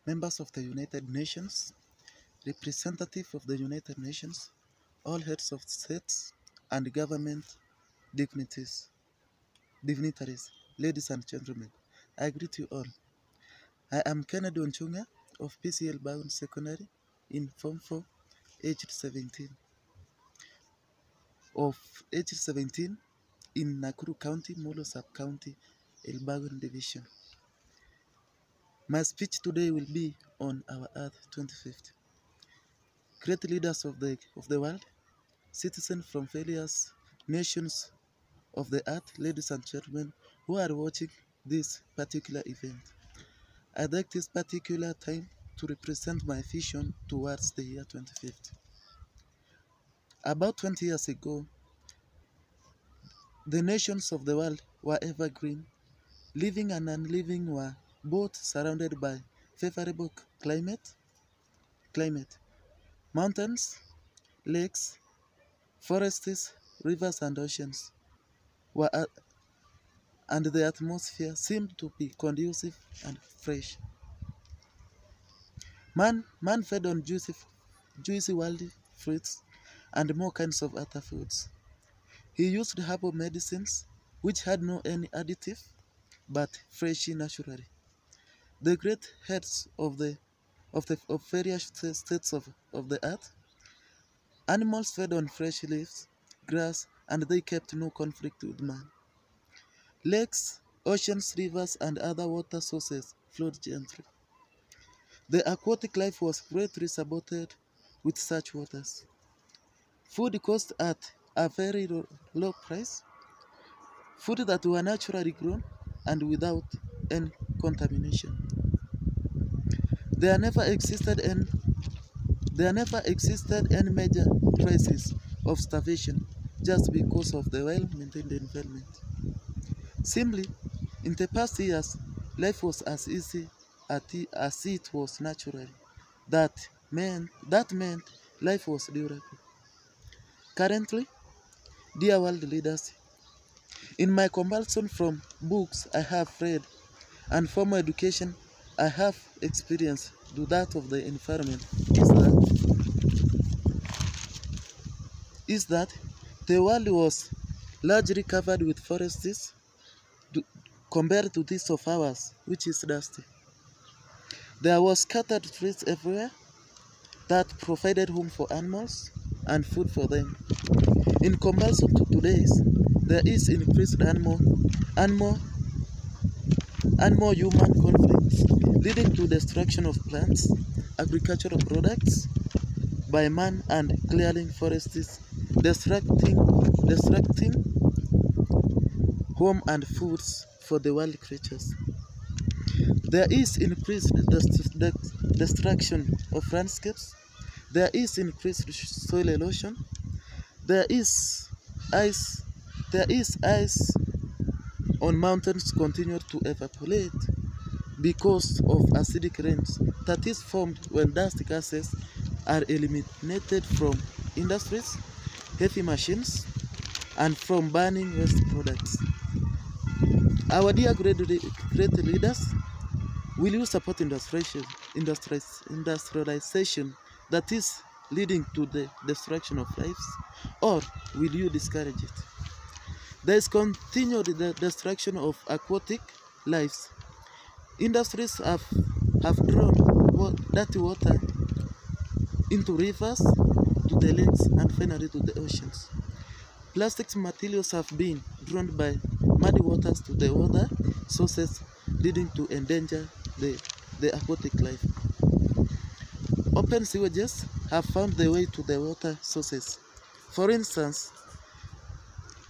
members of the United Nations, representatives of the United Nations, all heads of states and government dignitaries, ladies and gentlemen, I greet you all. I am Kennedy Onchonga of PCL Bound Secondary in Form 4, aged 17, in Nakuru County, Molo Sub-County, Elbagon Division. My speech today will be on our Earth 2050. Great leaders of the world, citizens from various nations of the earth, ladies and gentlemen, who are watching this particular event. I take this particular time to represent my vision towards the year 2050. About 20 years ago, the nations of the world were evergreen. Living and non-living were both surrounded by favorable climate, mountains, lakes, forests, rivers and oceans and the atmosphere seemed to be conducive and fresh. Man fed on juicy wild fruits and more kinds of other foods. He used herbal medicines which had no any additive but fresh naturally. The great heads of various states of the earth, animals fed on fresh leaves, grass, and they kept no conflict with man. Lakes, oceans, rivers, and other water sources flowed gently. The aquatic life was greatly supported with such waters. Food cost at a very low price, food that were naturally grown and without any contamination. There never existed any major crisis of starvation just because of the well-maintained environment. Simply, in the past years, life was as easy as it was naturally. That meant life was durable. Currently, dear world leaders, in my comparison from books I have read and formal education I have experienced to that of the environment is that the world was largely covered with forests compared to this of ours, which is dusty. There was scattered trees everywhere that provided home for animals and food for them. In comparison to today's, there is increased animal-human conflicts, leading to destruction of plants, agricultural products by man and clearing forests, destructing home and foods for the wild creatures. There is increased destruction of landscapes. There is increased soil erosion. There is ice on mountains continue to evaporate because of acidic rains that is formed when dust gases are eliminated from industries, heavy machines, and from burning waste products. Our dear great leaders, will you support industrialization that is leading to the destruction of lives, or will you discourage it? There is continued the destruction of aquatic lives. Industries have drawn dirty water into rivers, to the lakes, and finally to the oceans. Plastic materials have been drawn by muddy waters to the water sources, leading to endanger the aquatic life. Open sewages have found their way to the water sources. For instance,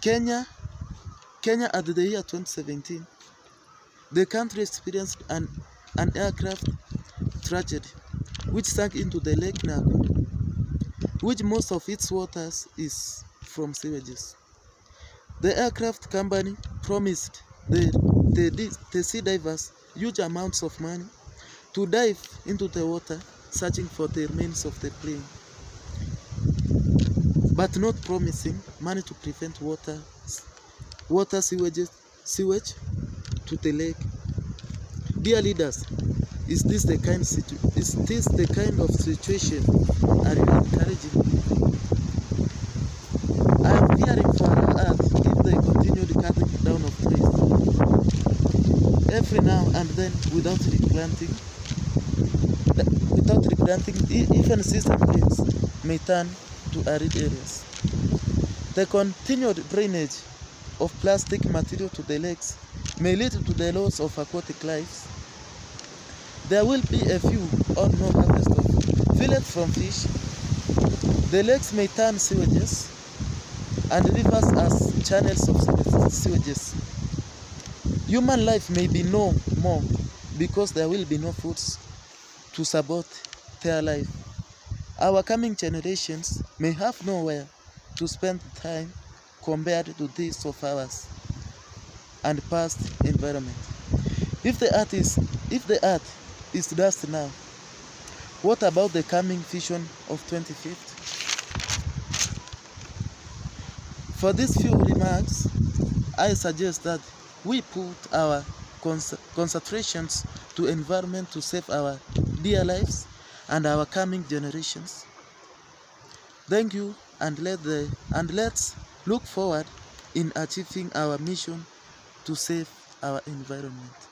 Kenya at the year 2017, the country experienced an aircraft tragedy which sank into the Lake Nago, which most of its waters is from sewages. The aircraft company promised the sea divers huge amounts of money to dive into the water searching for the remains of the plane, but not promising money to prevent sewage to the lake. Dear leaders, Is this the kind of situation are you encouraging? I am fearing for our earth if they continue the cutting down of trees every now and then without replanting. Even season greens may turn to arid areas. The continued drainage of plastic material to the lakes may lead to the loss of aquatic life. There will be a few or no harvest of fillets from fish. The lakes may turn sewages and rivers as channels of sewages. Human life may be no more because there will be no foods to support their life. Our coming generations may have nowhere to spend time compared to this of ours and past environment. If the earth is dust now, what about the coming vision of 2050? For these few remarks, I suggest that we put our concentrations to environment to save our dear lives and our coming generations. Thank you, and let's look forward in achieving our mission to save our environment.